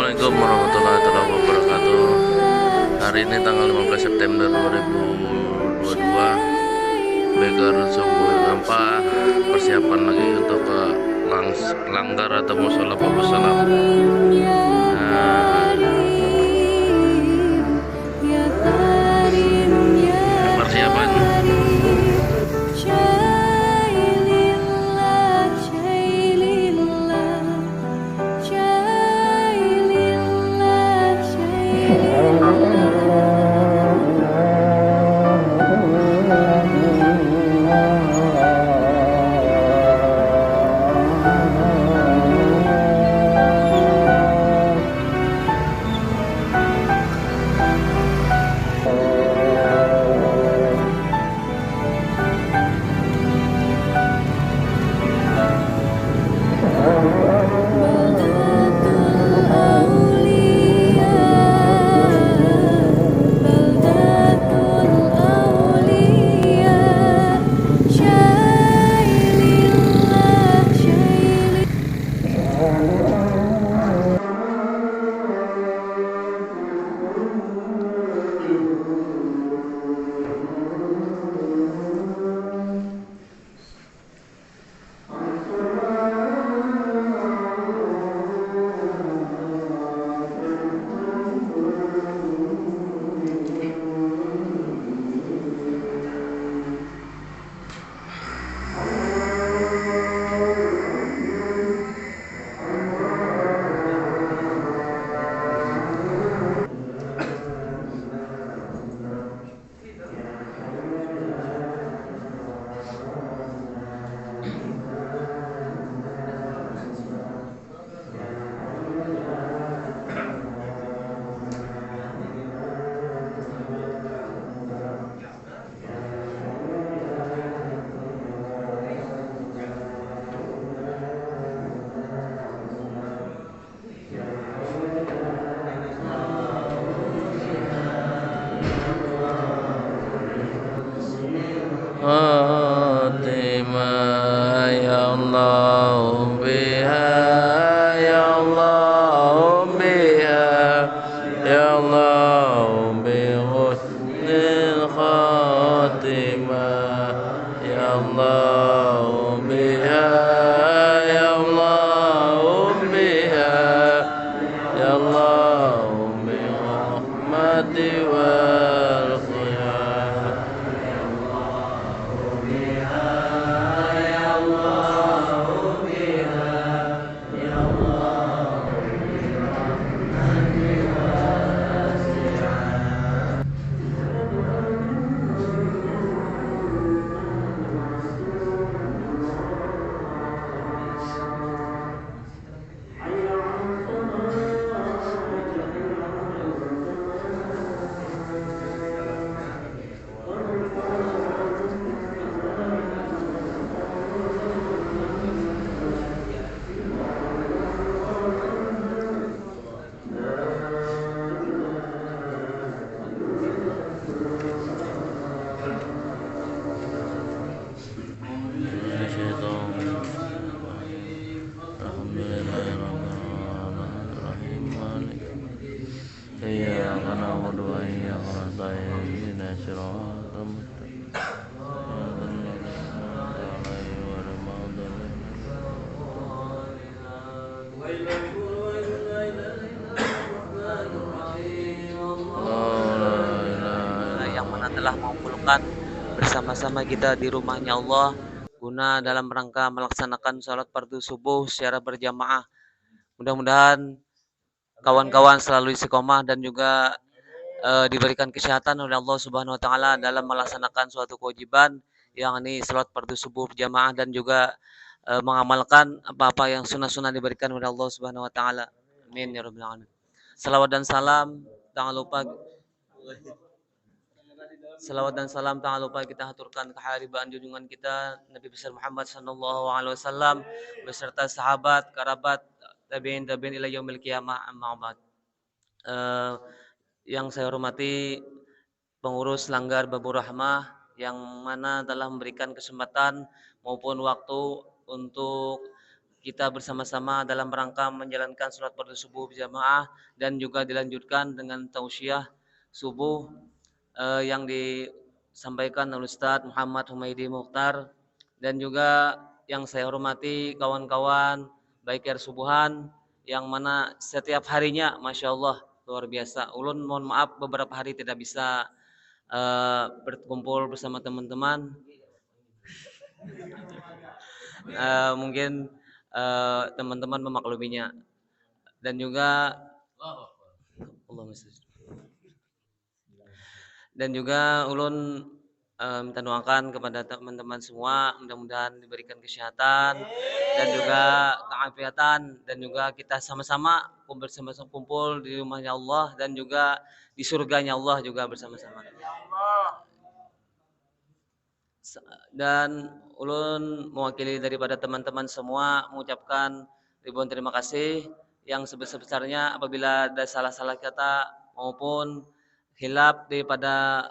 Assalamualaikum warahmatullahi wabarakatuh. Hari ini tanggal 15 September 2022. Begar subuh nampak persiapan lagi untuk ke langgar atau musola Bapak Salam. Persiapan. Fatimah ya Allah biha ya Allah biha ya Allah bi husnil khatimah ya Allah biha ya Allah biha ya Allah bi rahmati wal khiyar. Yang mana telah mengumpulkan bersama-sama kita di rumahnya Allah guna dalam rangka melaksanakan sholat fardu subuh secara berjamaah. Mudah-mudahan kawan-kawan selalu istiqomah dan juga diberikan kesehatan oleh Allah Subhanahu wa taala dalam melaksanakan suatu kewajiban yang ini sholat fardu subuh berjamaah dan juga mengamalkan apa-apa yang sunnah-sunnah diberikan oleh Allah Subhanahu wa taala. Amin ya rabbal alamin. Salawat dan salam jangan lupa Salawat dan salam tak lupa kita haturkan keharibaan junjungan kita Nabi besar Muhammad sallallahu alaihi wasallam beserta sahabat, kerabat, tabi'in ila yaumil qiyamah amma ba'd. Yang saya hormati pengurus Langgar Babur Rahmah yang mana telah memberikan kesempatan maupun waktu untuk kita bersama-sama dalam rangka menjalankan sholat fardu subuh berjamaah dan juga dilanjutkan dengan tausiah subuh yang disampaikan oleh Ustadz Muhammad Humaydi Mukhtar, dan juga yang saya hormati kawan-kawan Baiker Subuhan yang mana setiap harinya Masya Allah luar biasa. Ulun mohon maaf beberapa hari tidak bisa berkumpul bersama teman-teman. Mungkin teman-teman memakluminya, dan juga ulun minta doakan kepada teman-teman semua, mudah-mudahan diberikan kesehatan dan juga keafiatan, dan juga kita sama-sama kumpul di rumahnya Allah dan juga di surganya Allah juga bersama-sama. Dan ulun mewakili daripada teman-teman semua mengucapkan ribuan terima kasih yang sebesar-besarnya apabila ada salah-salah kata maupun hilaf daripada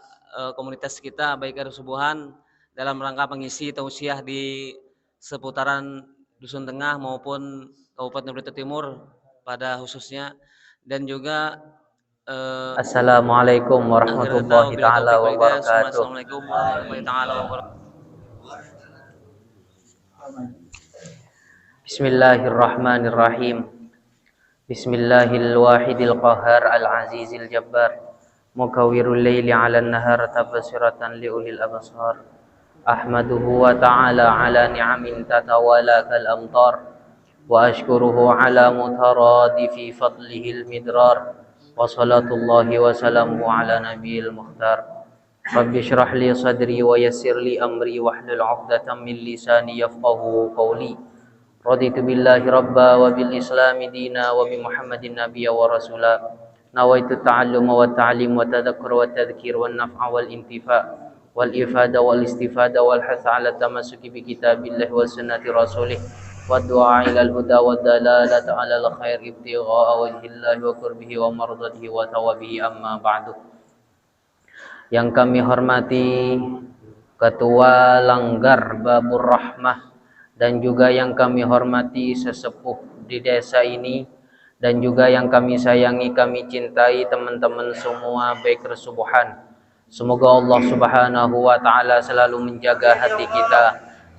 komunitas kita Baiker Subuhan dalam rangka pengisi tausiah di seputaran Dusun Tengah maupun Kabupaten Blitar Timur pada khususnya, dan juga Assalamualaikum warahmatullahi taala wabarakatuh. Assalamualaikum warahmatullahi taala wabarakatuh. Bismillahirrahmanirrahim. Bismillahil wahidil qahar al azizil jabbar. Mukawwirul laili 'alan nahar tabsiratan liulil absar. Ahmaduhu wa ta'ala 'ala ni'amin tatawala kal amtar. Wa ashkuruhu 'ala mutaradifi fadlihil midrar. Wa salatullahi wa salamuhu 'ala nabiyil mukhtar. Rabbi shrah li sadri wa yassir li amri wahlul 'uqdatam min lisani yafqahu qawli. Raditu billahi rabba wa bil islami dina wa bi Muhammadin nabiyya wa rasula. Nawaitu ta'alluma wa ta'lim wa tadhakkur wa tadhkir wa naf'a wal intifa' wal ifada wal istifada wal hatha 'ala tamassuki bi kitabillahi wa sunnati rasulih wa du'a ila al huda wa dalalata 'ala al khair ibtigha'a wajhillahi wa qurbihi wa mardatihi wa thawabihi, amma ba'du. Yang kami hormati Ketua Langgar Babur Rahmah, dan juga yang kami hormati sesepuh di desa ini, dan juga yang kami sayangi, kami cintai teman-teman semua Baiker Subuhan. Semoga Allah Subhanahu wa taala selalu menjaga hati kita,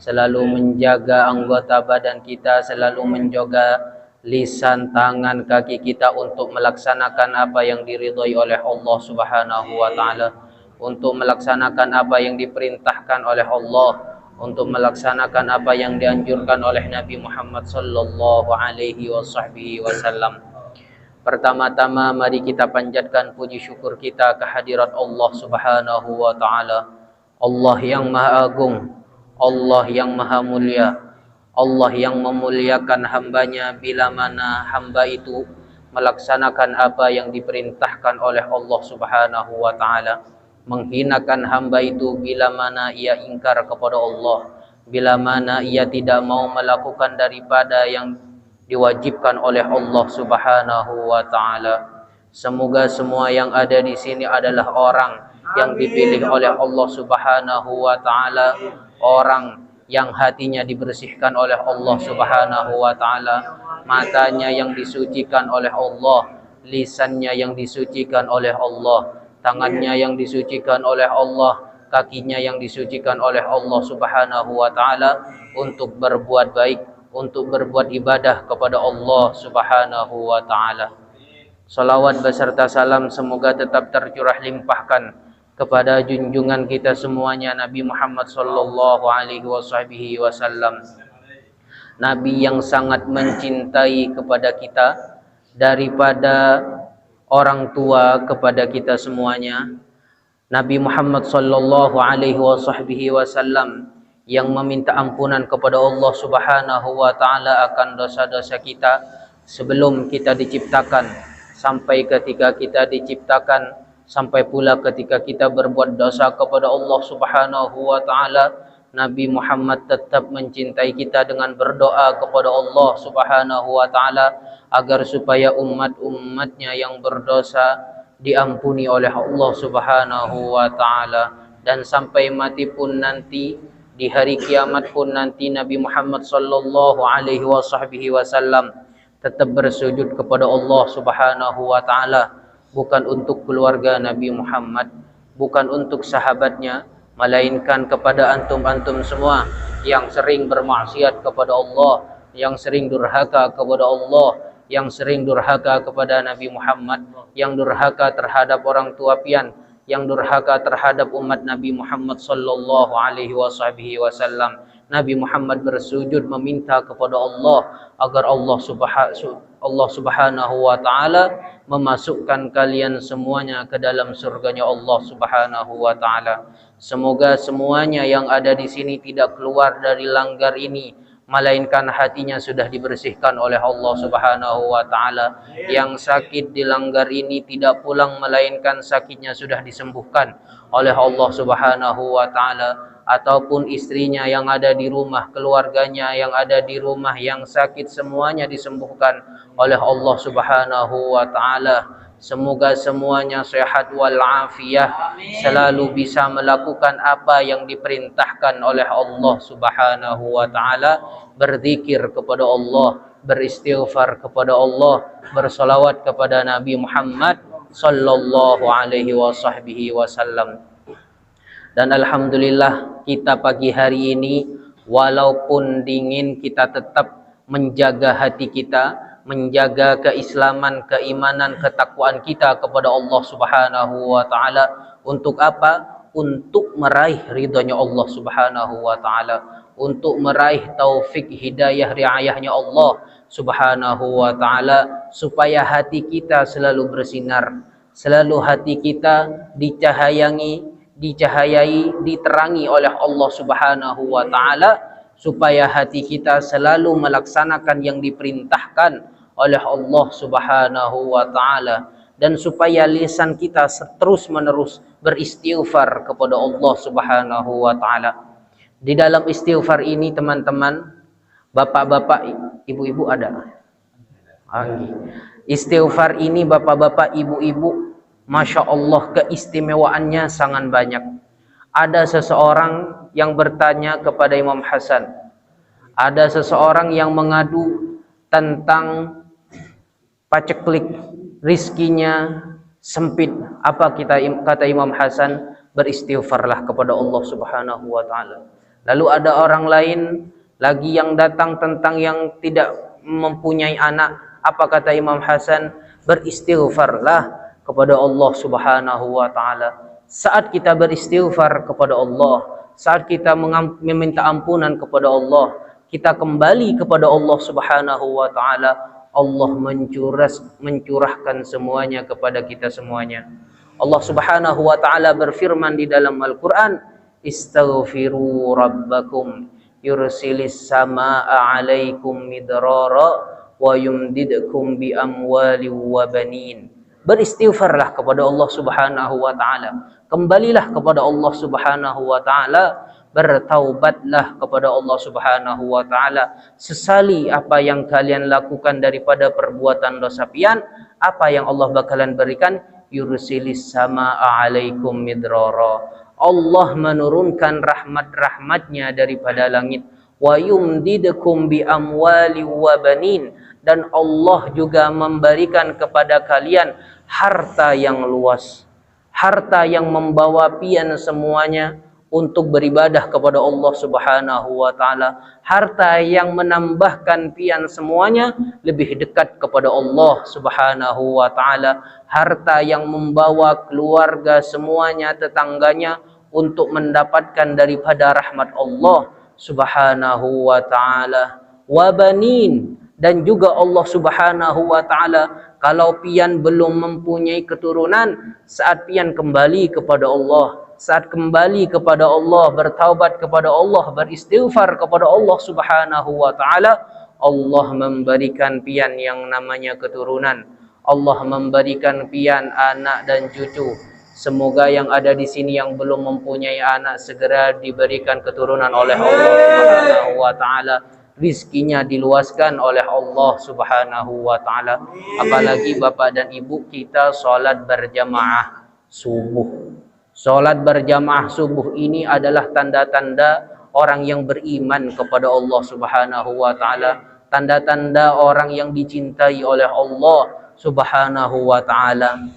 selalu menjaga anggota badan kita, selalu menjaga lisan, tangan, kaki kita untuk melaksanakan apa yang diridhai oleh Allah Subhanahu wa taala, untuk melaksanakan apa yang diperintahkan oleh Allah, untuk melaksanakan apa yang dianjurkan oleh Nabi Muhammad sallallahu alaihi wasallam. Pertama-tama mari kita panjatkan puji syukur kita kehadirat Allah Subhanahu wa taala. Allah yang Maha Agung, Allah yang Maha Mulia, Allah yang memuliakan hambanya bila mana hamba itu melaksanakan apa yang diperintahkan oleh Allah Subhanahu wa taala, menghinakan hamba itu bila mana ia ingkar kepada Allah, bila mana ia tidak mau melakukan daripada yang diwajibkan oleh Allah Subhanahu wa taala. Semoga semua yang ada di sini adalah orang yang dipilih oleh Allah Subhanahu wa taala, orang yang hatinya dibersihkan oleh Allah Subhanahu wa taala, matanya yang disucikan oleh Allah, lisannya yang disucikan oleh Allah, tangannya yang disucikan oleh Allah, kakinya yang disucikan oleh Allah Subhanahu wa taala untuk berbuat baik, untuk berbuat ibadah kepada Allah Subhanahu wa taala. Salawat beserta salam semoga tetap tercurah limpahkan kepada junjungan kita semuanya Nabi Muhammad sallallahu alaihi wasallam. Nabi yang sangat mencintai kepada kita daripada orang tua kepada kita semuanya. Nabi Muhammad sallallahu alaihi wasallam yang meminta ampunan kepada Allah Subhanahu wa taala akan dosa-dosa kita sebelum kita diciptakan, sampai ketika kita diciptakan, sampai pula ketika kita berbuat dosa kepada Allah Subhanahu wa taala. Nabi Muhammad tetap mencintai kita dengan berdoa kepada Allah Subhanahu wa taala agar supaya umat-umatnya yang berdosa diampuni oleh Allah Subhanahu wa taala, dan sampai mati pun nanti di hari kiamat pun nanti Nabi Muhammad sallallahu alaihi wasallam tetap bersujud kepada Allah Subhanahu wa taala, bukan untuk keluarga Nabi Muhammad, bukan untuk sahabatnya, melainkan kepada antum-antum semua yang sering bermaksiat kepada Allah, yang sering durhaka kepada Allah, yang sering durhaka kepada Nabi Muhammad, yang durhaka terhadap orang tua pian, yang durhaka terhadap umat Nabi Muhammad sallallahu alaihi wasallam. Nabi Muhammad bersujud meminta kepada Allah agar Allah Subhanahu wa taala memasukkan kalian semuanya ke dalam surganya Allah Subhanahu wa taala. Semoga semuanya yang ada di sini tidak keluar dari langgar ini, melainkan hatinya sudah dibersihkan oleh Allah Subhanahu wa taala. Yang sakit di langgar ini tidak pulang, melainkan sakitnya sudah disembuhkan oleh Allah Subhanahu wa taala. Ataupun istrinya yang ada di rumah, keluarganya yang ada di rumah yang sakit, semuanya disembuhkan oleh Allah Subhanahu wa taala. Semoga semuanya sehat walafiat, selalu bisa melakukan apa yang diperintahkan oleh Allah Subhanahu wa taala, berzikir kepada Allah, beristighfar kepada Allah, bersolawat kepada Nabi Muhammad sallallahu alaihi wasallam. Dan alhamdulillah kita pagi hari ini walaupun dingin, kita tetap menjaga hati kita, menjaga keislaman, keimanan, ketakwaan kita kepada Allah Subhanahu wa taala. Untuk apa? Untuk meraih ridhonya Allah Subhanahu wa taala, untuk meraih taufik hidayah riayahnya Allah Subhanahu wa taala, supaya hati kita selalu bersinar, selalu hati kita dicahayai, diterangi oleh Allah Subhanahu wa taala, supaya hati kita selalu melaksanakan yang diperintahkan oleh Allah Subhanahu wa taala, dan supaya lisan kita terus menerus beristighfar kepada Allah Subhanahu wa taala. Di dalam istighfar ini teman-teman, bapak-bapak, ibu-ibu ada? Istighfar ini bapak-bapak, ibu-ibu, Masya Allah keistimewaannya sangat banyak. Ada seseorang yang bertanya kepada Imam Hasan, ada seseorang yang mengadu tentang paceklik, rizkinya sempit. Apa kata Imam Hasan? Beristighfarlah kepada Allah Subhanahu wa taala. Lalu ada orang lain lagi yang datang tentang yang tidak mempunyai anak. Apa kata Imam Hasan? Beristighfarlah kepada Allah Subhanahu wa taala. Saat kita beristighfar kepada Allah, saat kita meminta ampunan kepada Allah, kita kembali kepada Allah Subhanahu wa taala, Allah mencurahkan semuanya kepada kita semuanya. Allah Subhanahu wa taala berfirman di dalam Al-Qur'an, "Istaghfiru rabbakum yursilis samaa'a 'alaikum midrara wa yumdidkum bi amwali wa banin." Beristighfarlah kepada Allah Subhanahu wa taala. Kembalilah kepada Allah Subhanahu wa taala, bertaubatlah kepada Allah Subhanahu wa taala. Sesali apa yang kalian lakukan daripada perbuatan dosa pian, apa yang Allah bakalan berikan? Yursilis samaa'a 'alaikum midrara. Allah menurunkan rahmat-rahmatnya daripada langit. Wa yumdidkum bi amwali wa banin, dan Allah juga memberikan kepada kalian harta yang luas, harta yang membawa pian semuanya untuk beribadah kepada Allah Subhanahu wa taala, harta yang menambahkan pian semuanya lebih dekat kepada Allah Subhanahu wa taala, harta yang membawa keluarga semuanya, tetangganya untuk mendapatkan daripada rahmat Allah Subhanahu wa taala. Wa banin, dan juga Allah Subhanahu wa taala kalau pian belum mempunyai keturunan, saat pian kembali kepada Allah, saat kembali kepada Allah, bertaubat kepada Allah, beristighfar kepada Allah Subhanahu wa taala, Allah memberikan pian yang namanya keturunan. Allah memberikan pian anak dan cucu. Semoga yang ada di sini yang belum mempunyai anak segera diberikan keturunan oleh Allah Subhanahu wa taala. Rizkinya diluaskan oleh Allah Subhanahu wa taala. Apalagi bapak dan ibu kita salat berjamaah subuh. Salat berjamaah subuh ini adalah tanda-tanda orang yang beriman kepada Allah Subhanahu wa taala, tanda-tanda orang yang dicintai oleh Allah Subhanahu wa taala.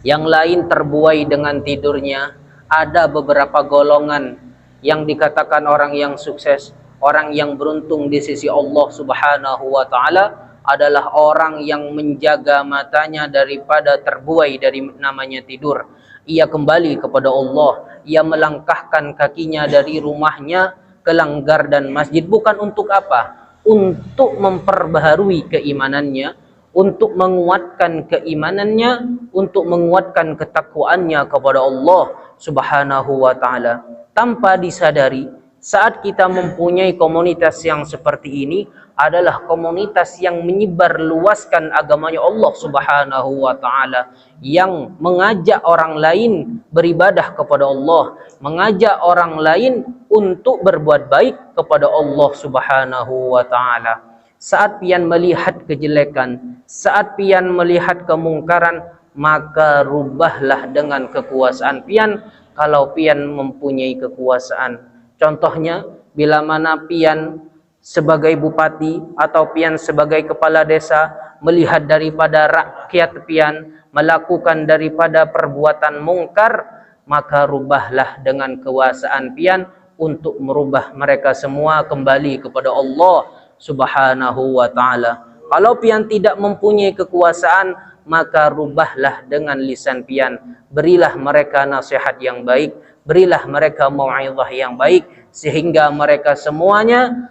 Yang lain terbuai dengan tidurnya. Ada beberapa golongan yang dikatakan orang yang sukses, orang yang beruntung di sisi Allah Subhanahu wa taala adalah orang yang menjaga matanya daripada terbuai dari namanya tidur. Ia kembali kepada Allah, ia melangkahkan kakinya dari rumahnya ke langgar dan masjid bukan untuk apa? Untuk memperbaharui keimanannya, untuk menguatkan keimanannya, untuk menguatkan ketakwaannya kepada Allah Subhanahu wa taala. Tanpa disadari, saat kita mempunyai komunitas yang seperti ini adalah komunitas yang menyebar luaskan agamanya Allah Subhanahu wa taala, yang mengajak orang lain beribadah kepada Allah, mengajak orang lain untuk berbuat baik kepada Allah Subhanahu wa taala. Saat pian melihat kejelekan, saat pian melihat kemungkaran, maka rubahlah dengan kekuasaan pian kalau pian mempunyai kekuasaan. Contohnya, bila mana pian sebagai bupati atau pian sebagai kepala desa melihat daripada rakyat pian melakukan daripada perbuatan mungkar, maka rubahlah dengan kekuasaan pian untuk merubah mereka semua kembali kepada Allah Subhanahu wa taala. Kalau pian tidak mempunyai kekuasaan, maka rubahlah dengan lisan pian. Berilah mereka nasihat yang baik, berilah mereka mau'izah yang baik, sehingga mereka semuanya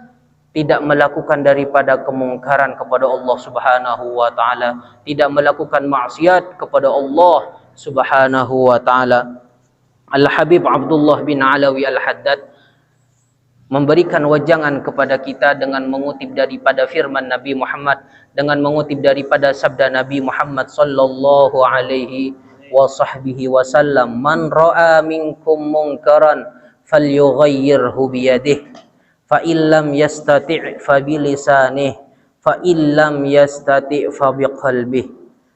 tidak melakukan daripada kemungkaran kepada Allah Subhanahu wa taala, tidak melakukan maksiat kepada Allah Subhanahu wa taala. Al-Habib Abdullah bin Alawi Al-Haddad memberikan wajangan kepada kita dengan mengutip daripada firman Nabi Muhammad, dengan mengutip daripada sabda Nabi Muhammad sallallahu alaihi wasallam, man ra'a minkum munkaran falyughayyirhu biyadihi fa illam yastati' fa bilisanihi fa illam yastati' fa biqalbihi.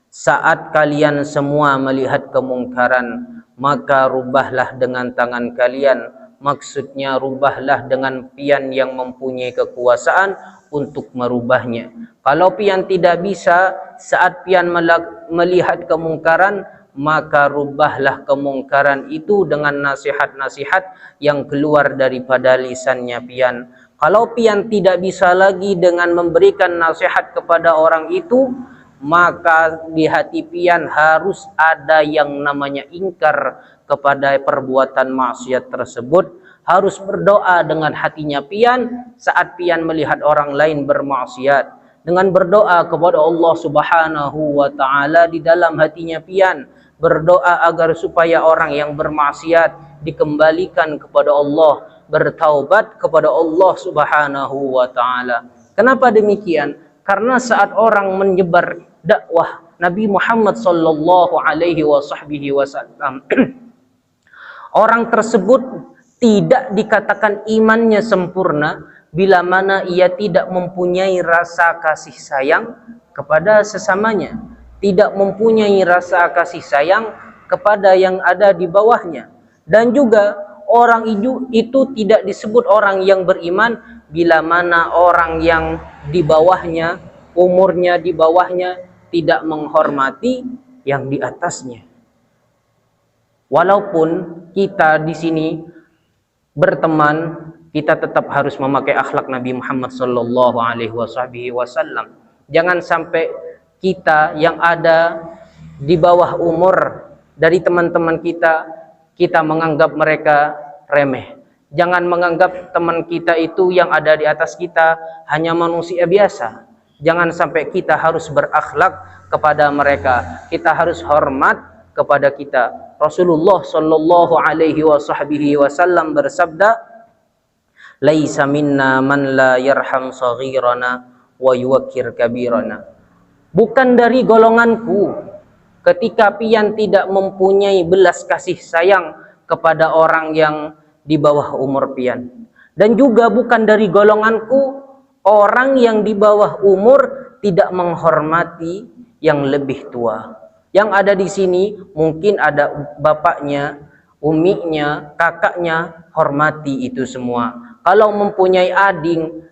Saat kalian semua melihat kemungkaran, maka rubahlah dengan tangan kalian. Maksudnya rubahlah dengan pian yang mempunyai kekuasaan untuk merubahnya. Kalau pian tidak bisa, saat pian melihat kemungkaran, maka rubahlah kemungkaran itu dengan nasihat-nasihat yang keluar daripada lisannya pian. Kalau pian tidak bisa lagi dengan memberikan nasihat kepada orang itu, maka di hati pian harus ada yang namanya ingkar kepada perbuatan maksiat tersebut. Harus berdoa dengan hatinya pian saat pian melihat orang lain bermaksiat, dengan berdoa kepada Allah Subhanahu wa taala di dalam hatinya pian, berdoa agar supaya orang yang bermaksiat dikembalikan kepada Allah, bertaubat kepada Allah Subhanahu wa taala. Kenapa demikian? Karena saat orang menyebar dakwah Nabi Muhammad sallallahu alaihi wasallam, orang tersebut tidak dikatakan imannya sempurna bila mana ia tidak mempunyai rasa kasih sayang kepada sesamanya, tidak mempunyai rasa kasih sayang kepada yang ada di bawahnya. Dan juga orang itu tidak disebut orang yang beriman bila mana orang yang di bawahnya, umurnya di bawahnya, tidak menghormati yang di atasnya. Walaupun kita di sini berteman, kita tetap harus memakai akhlak Nabi Muhammad sallallahu alaihi wasallam. Jangan sampai kita yang ada di bawah umur dari teman-teman kita menganggap mereka remeh. Jangan menganggap teman kita itu yang ada di atas kita hanya manusia biasa. Jangan sampai kita harus berakhlak kepada mereka. Kita harus hormat kepada kita. Rasulullah sallallahu alaihi wasallam bersabda, "Laisa minna man la yarham saghirana wa yuwakkir kabirana." Bukan dari golonganku ketika pian tidak mempunyai belas kasih sayang kepada orang yang di bawah umur pian. Dan juga bukan dari golonganku orang yang di bawah umur tidak menghormati yang lebih tua. Yang ada di sini mungkin ada bapaknya, uminya, kakaknya, hormati itu semua. Kalau mempunyai ading,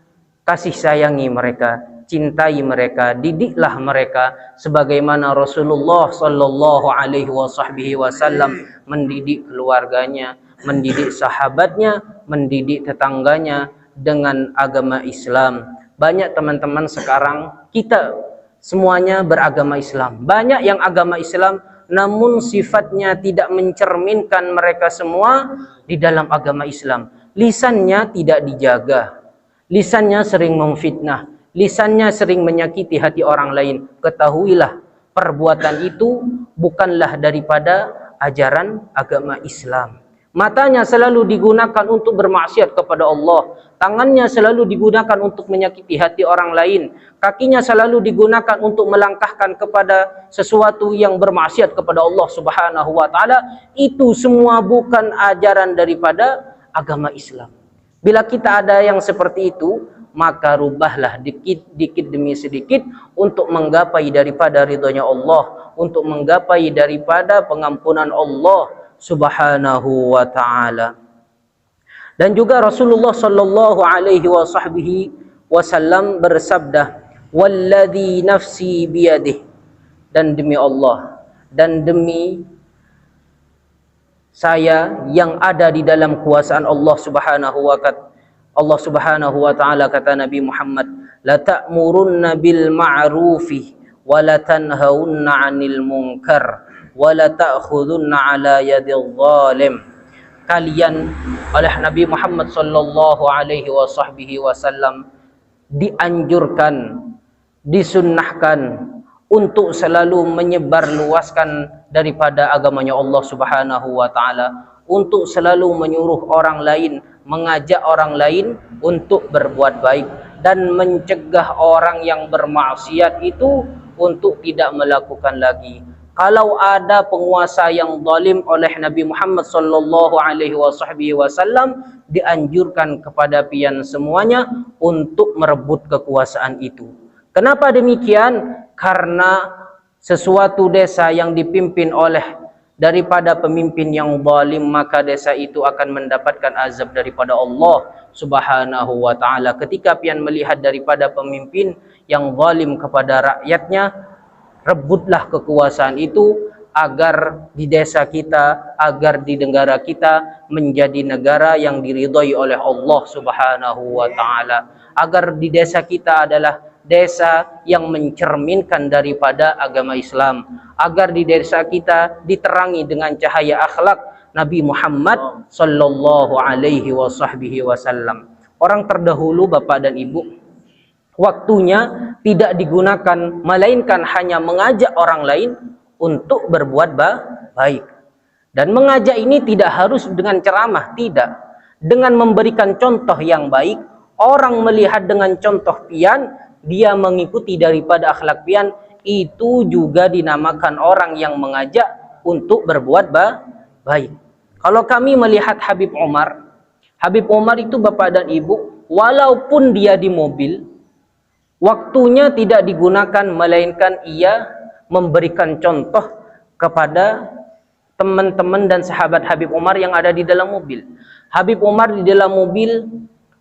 kasih sayangi mereka, cintai mereka, didiklah mereka sebagaimana Rasulullah sallallahu alaihi wasallam mendidik keluarganya, mendidik sahabatnya, mendidik tetangganya dengan agama Islam. Banyak teman-teman sekarang kita semuanya beragama Islam. Banyak yang agama Islam namun sifatnya tidak mencerminkan mereka semua di dalam agama Islam. Lisannya tidak dijaga. Lisannya sering memfitnah. Lisannya sering menyakiti hati orang lain. Ketahuilah, perbuatan itu bukanlah daripada ajaran agama Islam. Matanya selalu digunakan untuk bermaksiat kepada Allah. Tangannya selalu digunakan untuk menyakiti hati orang lain. Kakinya selalu digunakan untuk melangkahkan kepada sesuatu yang bermaksiat kepada Allah Subhanahu wa taala. Itu semua bukan ajaran daripada agama Islam. Bila kita ada yang seperti itu, maka rubahlah dikit demi sedikit untuk menggapai daripada ridhonya Allah, untuk menggapai daripada pengampunan Allah Subhanahu wa ta'ala. Dan juga Rasulullah sallallahu alaihi wasallam bersabda, "Walladzi nafsi biyadihi," dan demi Allah dan demi saya yang ada di dalam kuasaan Allah Subhanahu wa ta'ala, kata Nabi Muhammad, "La ta'murunna bil ma'rufi wa la tanhaunna 'anil munkar wa la ta'khudunna 'ala yadil zalim." Kalian oleh Nabi Muhammad sallallahu alaihi wasallam dianjurkan, disunnahkan untuk selalu menyebarluaskan daripada agamanya Allah Subhanahu wa taala, untuk selalu menyuruh orang lain, mengajak orang lain untuk berbuat baik dan mencegah orang yang bermaksiat itu untuk tidak melakukan lagi. Kalau ada penguasa yang zalim, oleh Nabi Muhammad sallallahu alaihi wasallam dianjurkan kepada pian semuanya untuk merebut kekuasaan itu. Kenapa demikian? Karena sesuatu desa yang dipimpin oleh daripada pemimpin yang zalim, maka desa itu akan mendapatkan azab daripada Allah Subhanahu wa taala. Ketika pian melihat daripada pemimpin yang zalim kepada rakyatnya, rebutlah kekuasaan itu agar di desa kita, agar di negara kita menjadi negara yang diridhai oleh Allah Subhanahu wa taala. Agar di desa kita adalah desa yang mencerminkan daripada agama Islam. Agar di desa kita diterangi dengan cahaya akhlak Nabi Muhammad sallallahu alaihi wasallam. Orang terdahulu, Bapak dan Ibu, waktunya tidak digunakan melainkan hanya mengajak orang lain untuk berbuat baik. Dan mengajak ini tidak harus dengan ceramah, tidak. Dengan memberikan contoh yang baik, orang melihat dengan contoh pian, dia mengikuti daripada akhlak pian, itu juga dinamakan orang yang mengajak untuk berbuat baik. Kalau kami melihat Habib Umar itu, Bapak dan Ibu, walaupun dia di mobil, waktunya tidak digunakan melainkan ia memberikan contoh kepada teman-teman dan sahabat Habib Umar yang ada di dalam mobil. Habib Umar di dalam mobil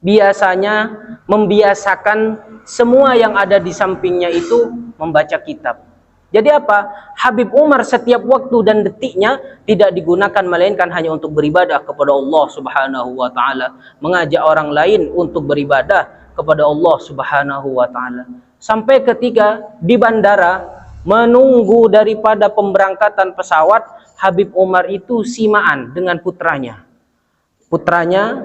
biasanya membiasakan semua yang ada di sampingnya itu membaca kitab. Jadi apa? Habib Umar setiap waktu dan detiknya tidak digunakan melainkan hanya untuk beribadah kepada Allah Subhanahu wa taala, mengajak orang lain untuk beribadah kepada Allah Subhanahu wa taala. Sampai ketika di bandara menunggu daripada pemberangkatan pesawat, Habib Umar itu simaan dengan putranya. Putranya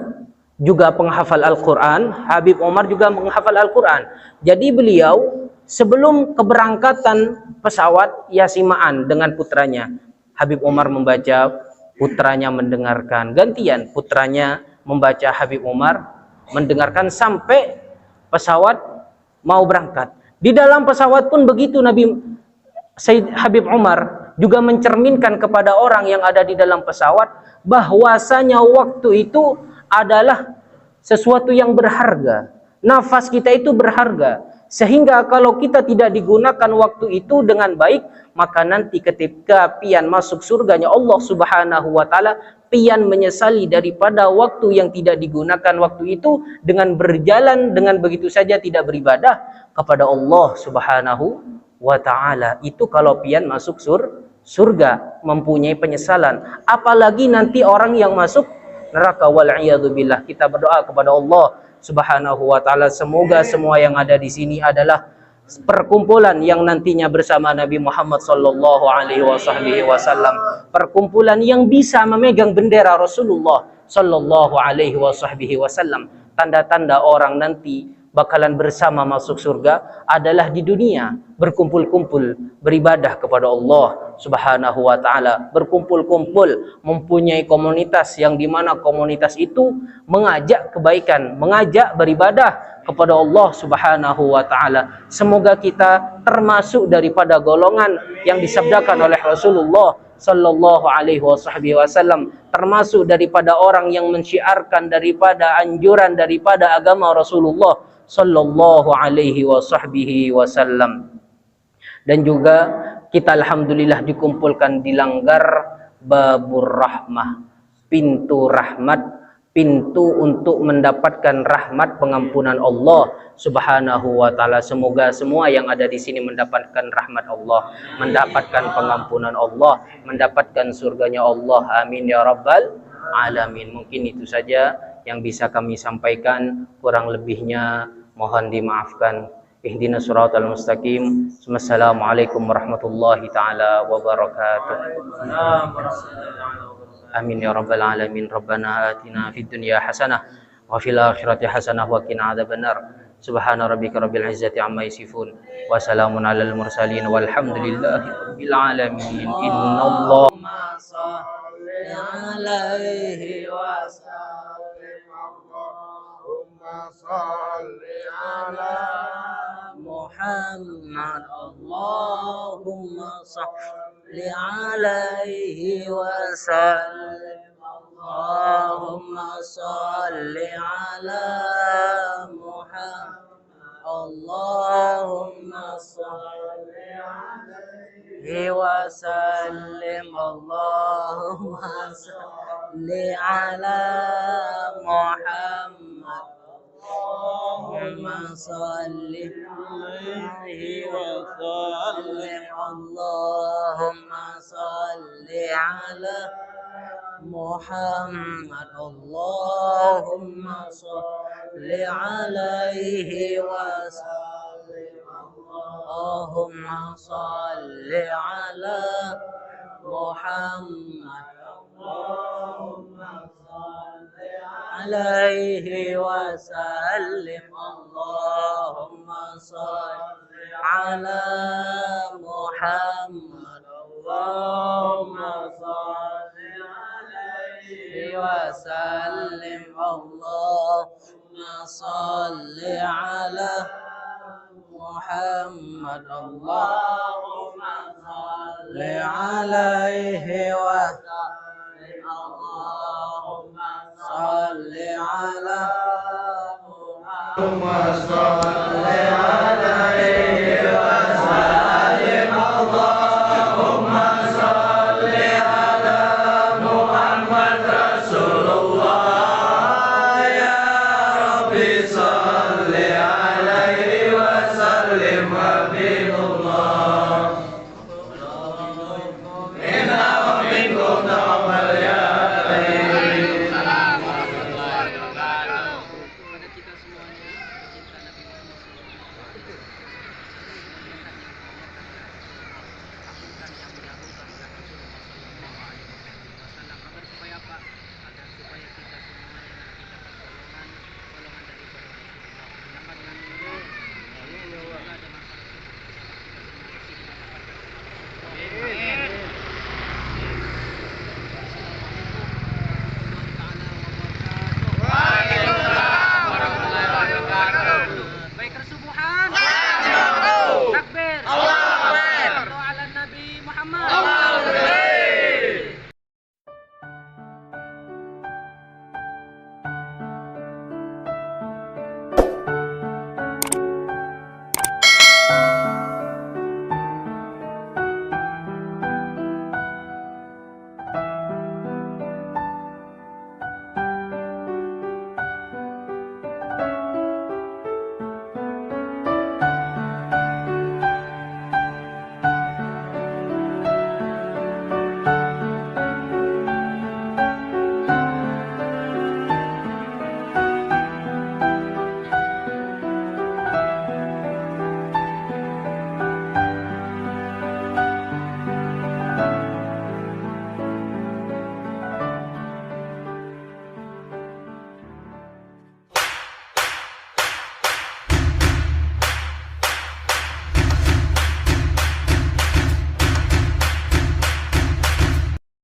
juga penghafal Al-Quran, Habib Umar juga menghafal Al-Quran. Jadi beliau sebelum keberangkatan pesawat, ya simaan dengan putranya. Habib Umar membaca, putranya mendengarkan. Gantian, putranya membaca, Habib Umar mendengarkan sampai pesawat mau berangkat. Di dalam pesawat pun begitu, Sayyid Habib Umar juga mencerminkan kepada orang yang ada di dalam pesawat bahwasanya waktu itu adalah sesuatu yang berharga. Nafas kita itu berharga. Sehingga kalau kita tidak digunakan waktu itu dengan baik, maka nanti ketika pian masuk surganya Allah Subhanahu wa taala, pian menyesali daripada waktu yang tidak digunakan waktu itu dengan berjalan dengan begitu saja tidak beribadah kepada Allah Subhanahu wa taala. Itu kalau pian masuk surga mempunyai penyesalan. Apalagi nanti orang yang masuk neraka, wal iyadu billah. Kita berdoa kepada Allah Subhanahu wa taala, semoga semua yang ada di sini adalah perkumpulan yang nantinya bersama Nabi Muhammad sallallahu alaihi wasallam, perkumpulan yang bisa memegang bendera Rasulullah sallallahu alaihi wasallam. Tanda-tanda orang nanti bakalan bersama masuk surga adalah di dunia berkumpul-kumpul beribadah kepada Allah Subhanahu wa taala, berkumpul-kumpul mempunyai komunitas yang dimana komunitas itu mengajak kebaikan, mengajak beribadah kepada Allah Subhanahu wa taala. Semoga kita termasuk daripada golongan yang disabdakan oleh Rasulullah sallallahu alaihi wasallam, termasuk daripada orang yang mensyiarkan daripada anjuran daripada agama Rasulullah sallallahu alaihi wasallam. Dan juga kita alhamdulillah dikumpulkan di langgar babur rahmah, pintu rahmat, pintu untuk mendapatkan rahmat pengampunan Allah Subhanahu wa taala. Semoga semua yang ada di sini mendapatkan rahmat Allah, mendapatkan pengampunan Allah, mendapatkan surganya Allah. Amin ya rabbal alamin. Mungkin itu saja yang bisa kami sampaikan, kurang lebihnya mohon dimaafkan. Ihdinas siratal mustaqim. Wassalamualaikum warahmatullahi taala wabarakatuh. Amin ya rabbal alamin. Rabbana atina fid dunya hasanah wa fil akhirati hasanah wa qina adzabannar. Subhana rabbika rabbil izzati amma yasifun wa salamun alal mursalin walhamdulillahi rabbil alamin. Innallahumma shalli alaihi wa sallim. Allahumma shalli ala Muhammad. Allahumma shalli alaihi wa sallim. Allahumma shalli ala Muhammad. Allahumma shalli alaihi wa sallim. Allahumma salli ala Muhammad. Allahumma salli alaihi wa sallim. Allahumma salli ala Muhammad. Allahumma salli alaihi wa sallim. Allahumma salli ala Muhammad. Allahumma salli alaihi wa sallim. Allahumma salli ala Muhammad. Allahumma salli alaihi wa sallim. Allahumma salli ala Muhammad. Allahumma salli alaihi wa sallim. Allahumma salli ala Muhammad.